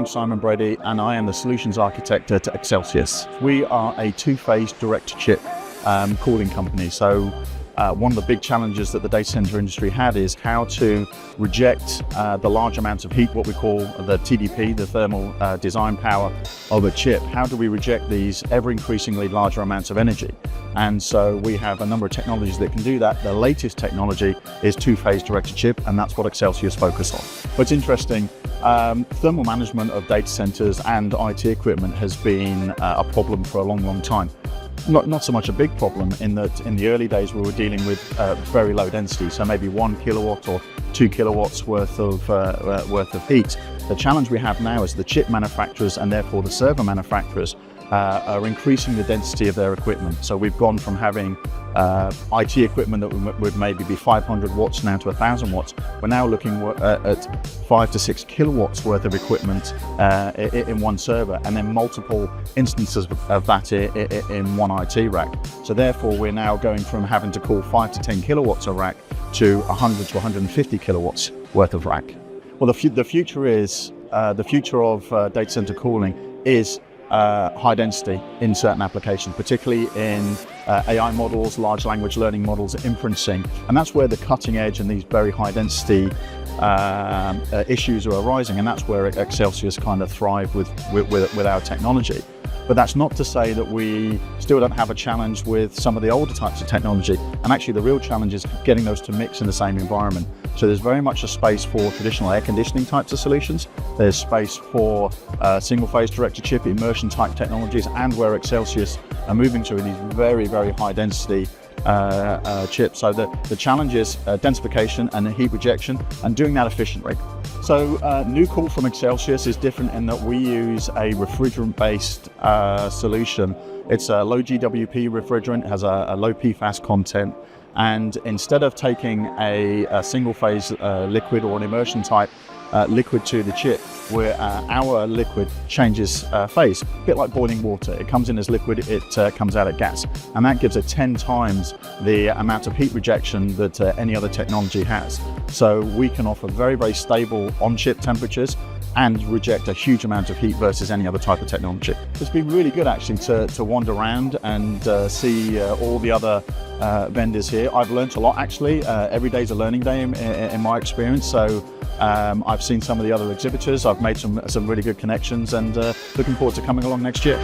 name's Simon Brady, and I am the Solutions Architect at Excelsius. We are a two-phase direct-to-chip cooling company. So one of the big challenges that the data center industry had is how to reject the large amounts of heat, what we call the TDP, the thermal design power of a chip. How do we reject these ever increasingly larger amounts of energy? And so we have a number of technologies that can do that. The latest technology is two-phase direct-to-chip, and that's what Excelsius focus on. What's interesting, thermal management of data centers and IT equipment has been a problem for a long, long time. Not so much a big problem in that in the early days we were dealing with very low density, so maybe 1 kilowatt or 2 kilowatts worth of heat. The challenge we have now is the chip manufacturers and therefore the server manufacturers are increasing the density of their equipment. So we've gone from having IT equipment that would maybe be 500 watts now to 1,000 watts. We're now looking at 5 to 6 kilowatts worth of equipment in one server, and then multiple instances of that in one IT rack. So therefore we're now going from having to cool 5 to 10 kilowatts a rack to 100 to 150 kilowatts worth of rack. Well, the future of data center cooling is high density in certain applications, particularly in AI models, large language learning models, inferencing, and that's where the cutting edge and these very high density issues are arising, and that's where Excelsius kind of thrive with our technology. But that's not to say that we still don't have a challenge with some of the older types of technology, and actually the real challenge is getting those to mix in the same environment. So there's very much a space for traditional air conditioning types of solutions. There's space for single-phase direct-to-chip immersion type technologies, and where Excelsius are moving to in these very, very high density chips. So the challenge is densification and heat rejection, and doing that efficiently. So new cool from Excelsius is different in that we use a refrigerant-based solution. It's a low GWP refrigerant, has a low PFAS content, and instead of taking a single-phase liquid or an immersion type liquid to the chip, where our liquid changes phase, a bit like boiling water. It comes in as liquid, it comes out as gas, and that gives it 10 times the amount of heat rejection that any other technology has. So we can offer very, very stable on-chip temperatures and reject a huge amount of heat versus any other type of technology. It's been really good actually to wander around and see all the other vendors here. I've learnt a lot actually. Every day's a learning day in my experience. So I've seen some of the other exhibitors. I've made some really good connections, and looking forward to coming along next year.